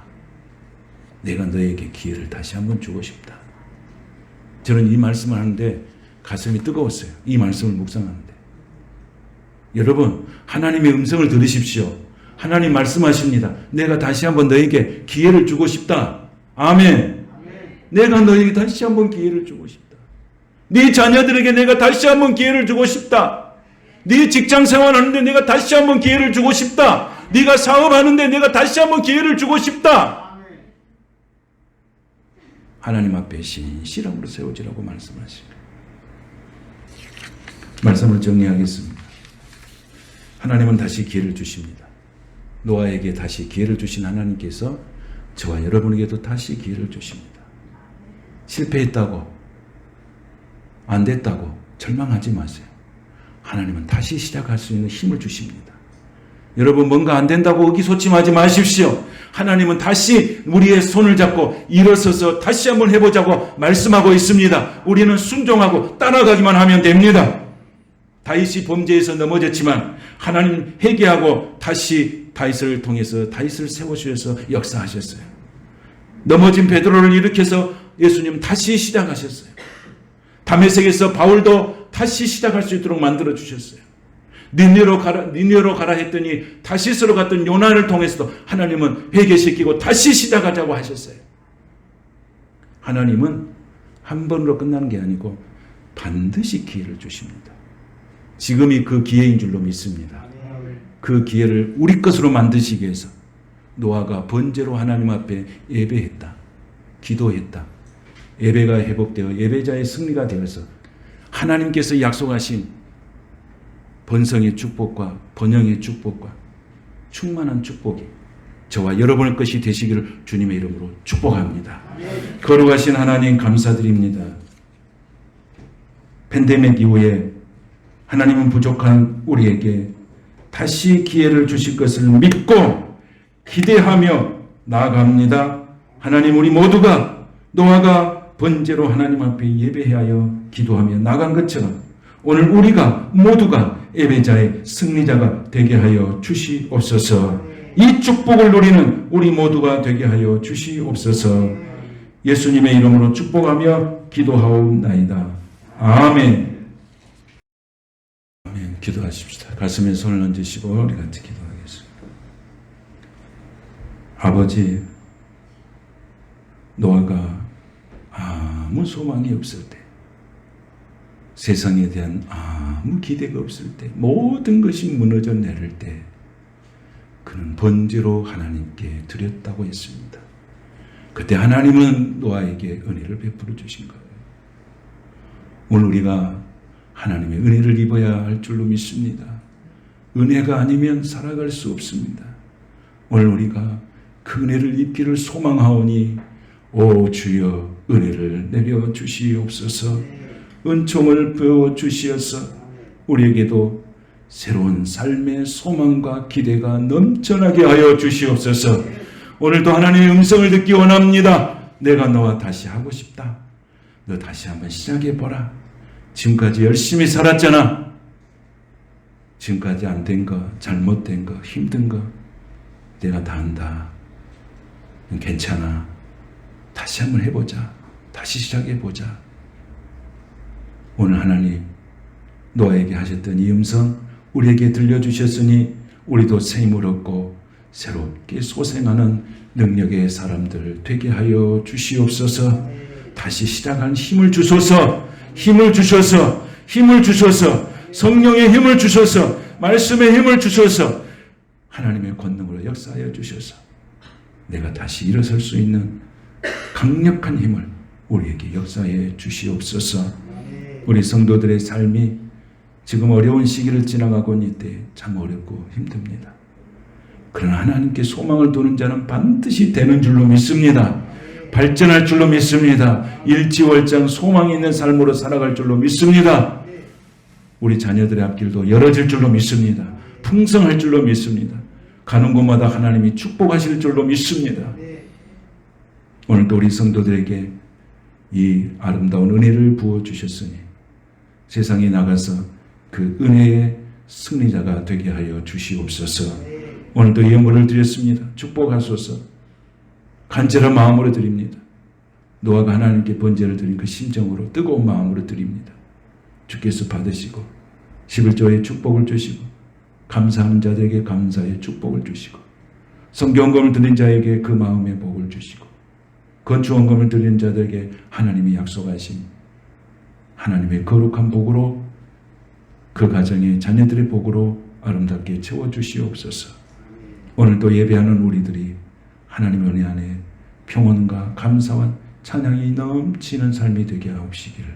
내가 너에게 기회를 다시 한번 주고 싶다. 저는 이 말씀을 하는데 가슴이 뜨거웠어요. 이 말씀을 묵상하는데. 여러분, 하나님의 음성을 들으십시오. 하나님 말씀하십니다. 내가 다시 한번 너에게 기회를 주고 싶다. 아멘. 내가 너에게 다시 한번 기회를 주고 싶다. 네 자녀들에게 내가 다시 한번 기회를 주고 싶다. 네 직장 생활하는데 내가 다시 한번 기회를 주고 싶다. 네가 사업하는데 내가 다시 한번 기회를 주고 싶다. 하나님 앞에 신실함으로 세워지라고 말씀하십니다. 말씀을 정리하겠습니다. 하나님은 다시 기회를 주십니다. 노아에게 다시 기회를 주신 하나님께서 저와 여러분에게도 다시 기회를 주십니다. 실패했다고, 안 됐다고 절망하지 마세요. 하나님은 다시 시작할 수 있는 힘을 주십니다. 여러분 뭔가 안 된다고 의기소침하지 마십시오. 하나님은 다시 우리의 손을 잡고 일어서서 다시 한번 해보자고 말씀하고 있습니다. 우리는 순종하고 따라가기만 하면 됩니다. 다윗이 범죄에서 넘어졌지만 하나님 회개하고 다시 다윗을 통해서 다윗을 세워주셔서 역사하셨어요. 넘어진 베드로를 일으켜서 예수님 다시 시작하셨어요. 다메섹에서 바울도 다시 시작할 수 있도록 만들어 주셨어요. 니느웨로 가라 했더니 다시스로 갔던 요나를 통해서도 하나님은 회개시키고 다시 시작하자고 하셨어요. 하나님은 한 번으로 끝나는 게 아니고 반드시 기회를 주십니다. 지금이 그 기회인 줄로 믿습니다. 그 기회를 우리 것으로 만드시기 위해서 노아가 번제로 하나님 앞에 예배했다. 기도했다. 예배가 회복되어 예배자의 승리가 되어서 하나님께서 약속하신 번성의 축복과 번영의 축복과 충만한 축복이 저와 여러분의 것이 되시기를 주님의 이름으로 축복합니다. 거룩하신 하나님 감사드립니다. 팬데믹 이후에 하나님은 부족한 우리에게 다시 기회를 주실 것을 믿고 기대하며 나아갑니다. 하나님 우리 모두가 노아가 번제로 하나님 앞에 예배하여 기도하며 나간 것처럼 오늘 우리가 모두가 예배자의 승리자가 되게 하여 주시옵소서. 이 축복을 누리는 우리 모두가 되게 하여 주시옵소서. 예수님의 이름으로 축복하며 기도하옵나이다. 아멘. 아멘. 기도하십시다. 가슴에 손을 얹으시고 우리 같이 기도하겠습니다. 아버지, 노아가 아무 소망이 없을 때, 세상에 대한 아무 기대가 없을 때, 모든 것이 무너져 내릴 때 그는 번제로 하나님께 드렸다고 했습니다. 그때 하나님은 노아에게 은혜를 베풀어 주신 거예요. 오늘 우리가 하나님의 은혜를 입어야 할 줄로 믿습니다. 은혜가 아니면 살아갈 수 없습니다. 오늘 우리가 그 은혜를 입기를 소망하오니 오 주여 은혜를 내려 주시옵소서. 은총을 부어 주시어서 우리에게도 새로운 삶의 소망과 기대가 넘쳐나게 하여 주시옵소서. 오늘도 하나님의 음성을 듣기 원합니다. 내가 너와 다시 하고 싶다. 너 다시 한번 시작해보라. 지금까지 열심히 살았잖아. 지금까지 안 된 거, 잘못된 거, 힘든 거 내가 다 한다. 괜찮아. 다시 한번 해보자. 다시 시작해보자. 오늘 하나님 노아에게 하셨던 이 음성 우리에게 들려주셨으니 우리도 새 힘을 얻고 새롭게 소생하는 능력의 사람들 되게 하여 주시옵소서. 다시 시작한 힘을 주소서. 힘을 주셔서, 힘을 주셔서, 성령의 힘을 주셔서, 말씀의 힘을 주셔서, 하나님의 권능으로 역사하여 주셔서 내가 다시 일어설 수 있는 강력한 힘을 우리에게 역사해 주시옵소서. 우리 성도들의 삶이 지금 어려운 시기를 지나가고 있는 이때 참 어렵고 힘듭니다. 그러나 하나님께 소망을 두는 자는 반드시 되는 줄로 믿습니다. 발전할 줄로 믿습니다. 일지월장 소망이 있는 삶으로 살아갈 줄로 믿습니다. 우리 자녀들의 앞길도 열어질 줄로 믿습니다. 풍성할 줄로 믿습니다. 가는 곳마다 하나님이 축복하실 줄로 믿습니다. 오늘도 우리 성도들에게 이 아름다운 은혜를 부어주셨으니 세상에 나가서 그 은혜의 승리자가 되게 하여 주시옵소서. 오늘도 예물을 드렸습니다. 축복하소서. 간절한 마음으로 드립니다. 노아가 하나님께 번제를 드린 그 심정으로 뜨거운 마음으로 드립니다. 주께서 받으시고 11조의 축복을 주시고 감사하는 자들에게 감사의 축복을 주시고 성경금을 드린 자에게 그 마음의 복을 주시고 건축원금을 드린 자들에게 하나님이 약속하신 하나님의 거룩한 복으로 그 가정의 자녀들의 복으로 아름답게 채워주시옵소서. 오늘도 예배하는 우리들이 하나님의 은혜 안에 평온과 감사와 찬양이 넘치는 삶이 되게 하옵시기를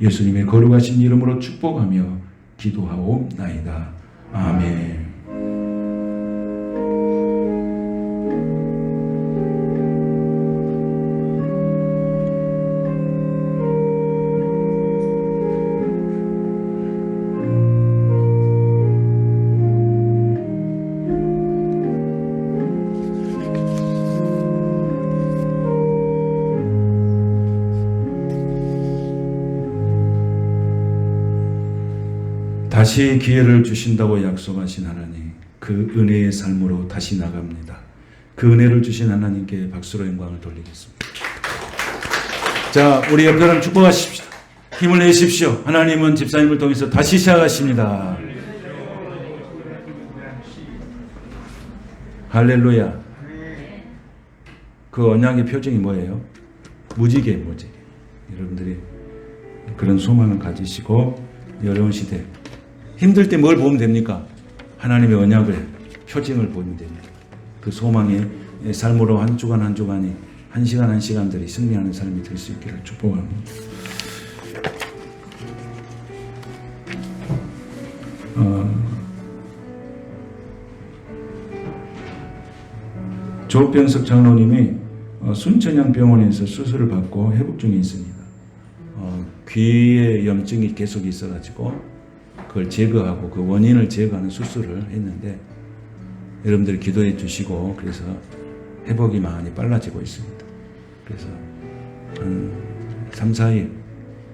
예수님의 거룩하신 이름으로 축복하며 기도하옵나이다. 아멘. 다시 기회를 주신다고 약속하신 하나님, 그 은혜의 삶으로 다시 나갑니다. 그 은혜를 주신 하나님께 박수로 영광을 돌리겠습니다. 자, 우리 옆 사람 축복하십시오. 힘을 내십시오. 하나님은 집사님을 통해서 다시 시작하십니다. 할렐루야. 그 언약의 표정이 뭐예요? 무지개, 무지개. 여러분들이 그런 소망을 가지시고 어려운 시대 힘들 때 뭘 보면 됩니까? 하나님의 언약을, 표징을 보면 됩니다. 그 소망의 삶으로 한 주간 한 주간이 한 시간 한 시간들이 승리하는 삶이 될 수 있기를 축복합니다. 조병석 장로님이 순천향병원에서 수술을 받고 회복 중에 있습니다. 귀에 염증이 계속 있어가지고 그걸 제거하고 그 원인을 제거하는 수술을 했는데 여러분들이 기도해 주시고 그래서 회복이 많이 빨라지고 있습니다. 그래서 한 3, 4일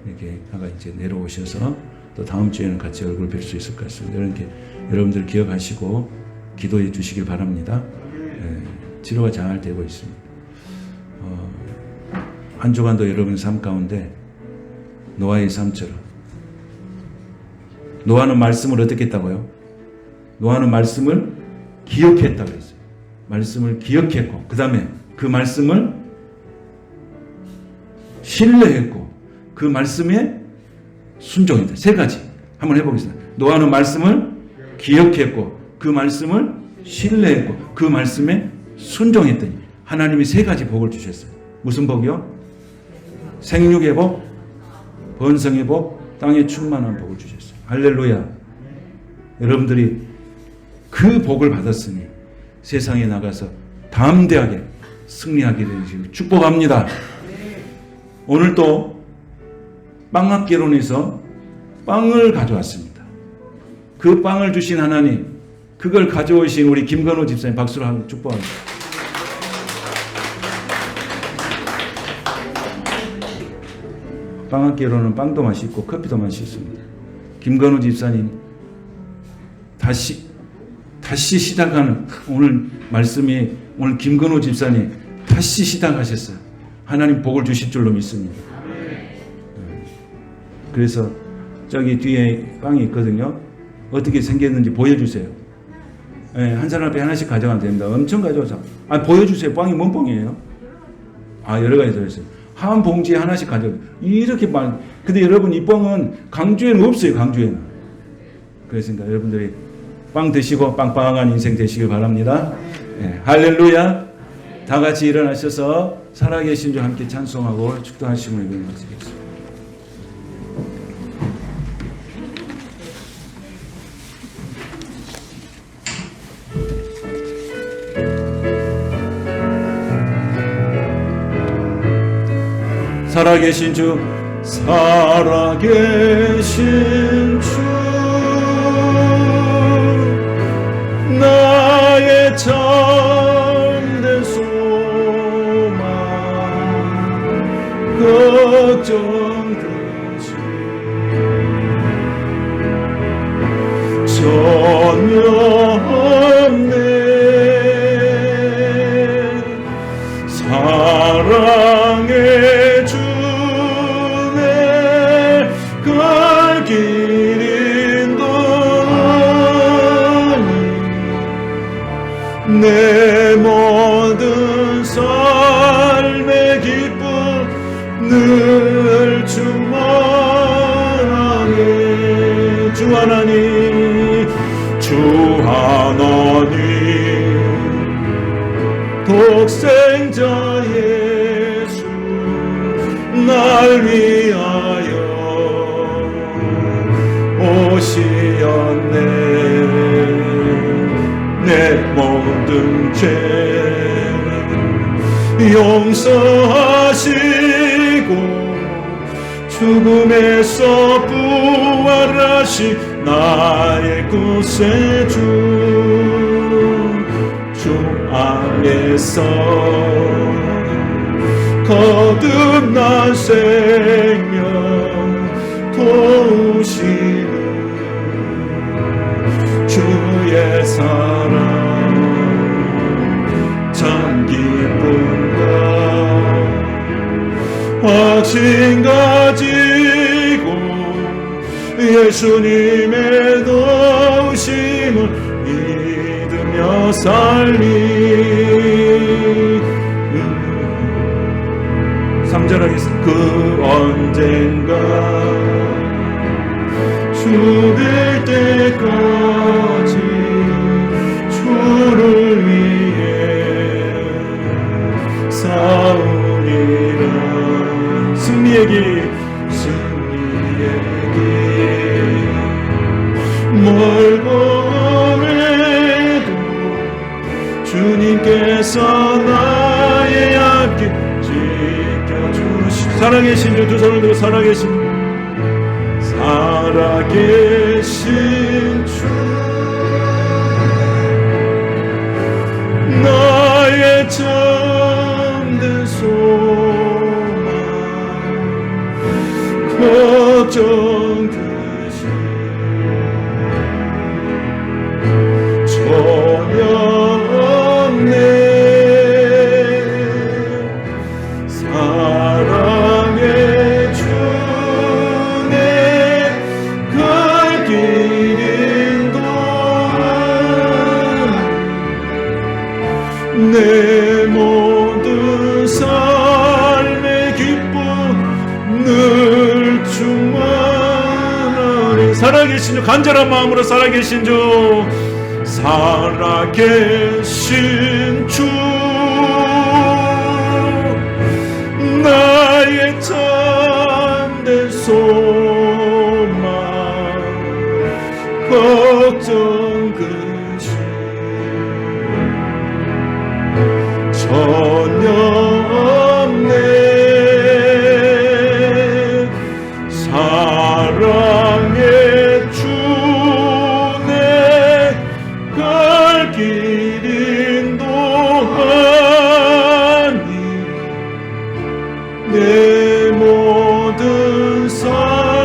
이렇게 아가 이제 내려오셔서 또 다음 주에는 같이 얼굴 뵐 수 있을 것 같습니다. 이렇게 여러분들 기억하시고 기도해 주시길 바랍니다. 치료가 잘 되고 있습니다. 한 주간도 여러분의 삶 가운데 노아의 삶처럼 노아는 말씀을 어떻게 했다고요? 노아는 말씀을 기억했다고 했어요. 말씀을 기억했고 그 다음에 그 말씀을 신뢰했고 그 말씀에 순종했다. 세 가지 한번 해보겠습니다. 노아는 말씀을 기억했고 그 말씀을 신뢰했고 그 말씀에 순종했더니 하나님이 세 가지 복을 주셨어요. 무슨 복이요? 생육의 복, 번성의 복, 땅에 충만한 복을 주셨어요. 할렐루야. 여러분들이 그 복을 받았으니 세상에 나가서 담대하게 승리하게 되시길 축복합니다. 오늘 또 빵학개론에서 빵을 가져왔습니다. 그 빵을 주신 하나님, 그걸 가져오신 우리 김건호 집사님 박수로 하고 축복합니다. 빵학개론은 빵도 맛있고 커피도 맛있습니다. 김건우 집사님 다시 다시 시작하는 오늘 말씀이 오늘 김건호 집사님 다시 시작하셨어요. 하나님 복을 주실 줄로 믿습니다. 그래서 저기 뒤에 빵이 있거든요. 어떻게 생겼는지 보여주세요. 네, 한 사람 앞에 하나씩 가져가면 됩니다. 엄청 가져오자. 보여주세요. 빵이 뭔 빵이에요? 여러 가지 들어있어요. 한 봉지에 하나씩 가져가. 이렇게 많이. 근데 여러분, 이 빵은 강주에는 없어요. 강주에는. 그렇습니다. 여러분들이 빵 드시고 빵빵한 인생 되시길 바랍니다. 네, 할렐루야. 다 같이 일어나셔서 살아계신 주 함께 찬송하고 축도하시고 일어나시겠습니다. 살아계신 주, 살아계신 주, 나의 참된 소망, 걱정 되지 전혀 없네. 사랑의 주네 갈 길 인도하니 내 모든 삶의 기쁨 늘 충만하네. 주 하나님, 주 하나님, 독생자 예수 날 위하여 오시었네. 내 모든 죄를 용서하시고 죽음에서 부활하신 나의 구세주, 주 안에서 거듭난 생명 도우시는 주의 사랑 참 기쁨과 확신 가지고 예수님의 도우심을 믿으며 살리. 3절 하겠습니다. 그 언젠가 죽을 때까지 주를 위해 싸우리라. 승리의 길, 승리의 길, 멀고 주님께서 나의 앞길 지켜주시. 살아계신 주, 두 손을 들어 살아계신 주, 나의 참된 소망, 걱정 되시 전혀 없네. 사랑의 주네 갈 길 인도하니 내 모든 삶의 기쁨 늘 충만하리. 살아계신 주, 간절한 마음으로 살아계신 주, 살아계신 주, 나의 참된 소망, 걱정 그지 전혀 없네. 사랑의 주네 갈 길 인도하니 내 모든 삶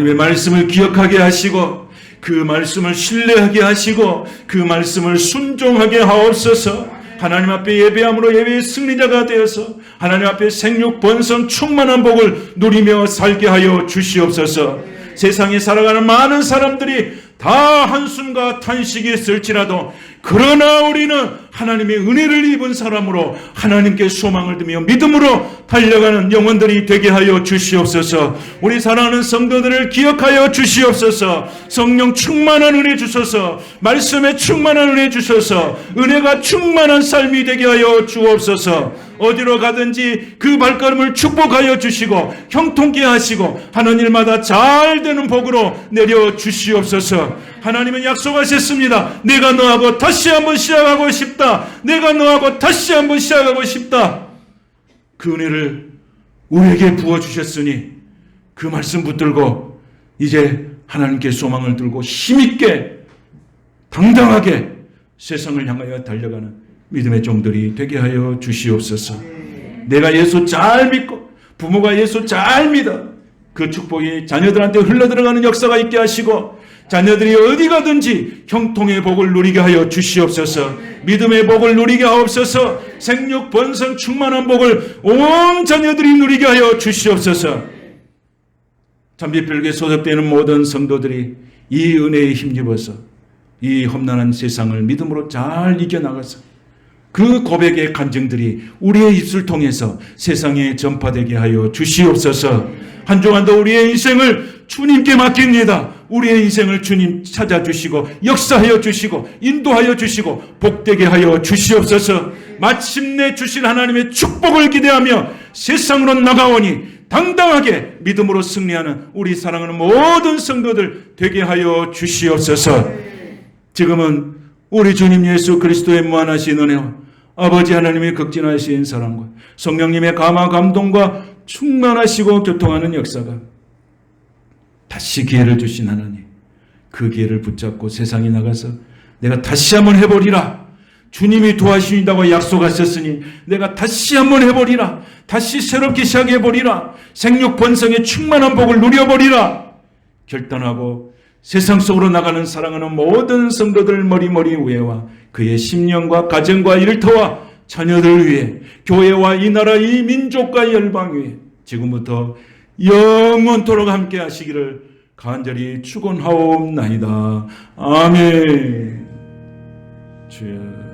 하나님의 말씀을 기억하게 하시고 그 말씀을 신뢰하게 하시고 그 말씀을 순종하게 하옵소서. 하나님 앞에 예배함으로 예배의 승리자가 되어서 하나님 앞에 생육 번성 충만한 복을 누리며 살게 하여 주시옵소서. 세상에 살아가는 많은 사람들이 다 한숨과 탄식이 있을지라도 그러나 우리는 하나님의 은혜를 입은 사람으로 하나님께 소망을 두며 믿음으로 달려가는 영혼들이 되게 하여 주시옵소서. 우리 사랑하는 성도들을 기억하여 주시옵소서. 성령 충만한 은혜 주소서. 말씀에 충만한 은혜 주소서. 은혜가 충만한 삶이 되게 하여 주옵소서. 어디로 가든지 그 발걸음을 축복하여 주시고 형통케 하시고 하는 일마다 잘 되는 복으로 내려 주시옵소서. 하나님은 약속하셨습니다. 내가 너하고 다시 한번 시작하고 싶다. 내가 너하고 다시 한번 시작하고 싶다. 그 은혜를 우리에게 부어주셨으니 그 말씀 붙들고 이제 하나님께 소망을 들고 힘있게 당당하게 세상을 향하여 달려가는 믿음의 종들이 되게 하여 주시옵소서. 내가 예수 잘 믿고 부모가 예수 잘 믿어 그 축복이 자녀들한테 흘러들어가는 역사가 있게 하시고 자녀들이 어디 가든지 형통의 복을 누리게 하여 주시옵소서. 믿음의 복을 누리게 하옵소서. 생육 번성 충만한 복을 온 자녀들이 누리게 하여 주시옵소서. 잠비필교에 소속되는 모든 성도들이 이 은혜에 힘입어서 이 험난한 세상을 믿음으로 잘 이겨나가서 그 고백의 간증들이 우리의 입술 통해서 세상에 전파되게 하여 주시옵소서. 한 주간도 우리의 인생을 주님께 맡깁니다. 우리의 인생을 주님 찾아주시고 역사하여 주시고 인도하여 주시고 복되게 하여 주시옵소서. 마침내 주실 하나님의 축복을 기대하며 세상으로 나가오니 당당하게 믿음으로 승리하는 우리 사랑하는 모든 성도들 되게 하여 주시옵소서. 지금은 우리 주님 예수 그리스도의 무한하신 은혜와 아버지 하나님의 극진하신 사랑과 성령님의 감화 감동과 충만하시고 교통하는 역사가 다시 기회를 주신 하나님, 그 기회를 붙잡고 세상에 나가서 내가 다시 한번 해보리라. 주님이 도와주신다고 약속하셨으니 내가 다시 한번 해보리라. 다시 새롭게 시작해보리라. 생육 번성의 충만한 복을 누려보리라. 결단하고 세상 속으로 나가는 사랑하는 모든 성도들 머리머리 위에와 그의 심령과 가정과 일터와 자녀들 위해 교회와 이 나라 이 민족과 열방 위에 지금부터 영원토록 함께 하시기를 간절히 축원하옵나이다. 아멘. 주여.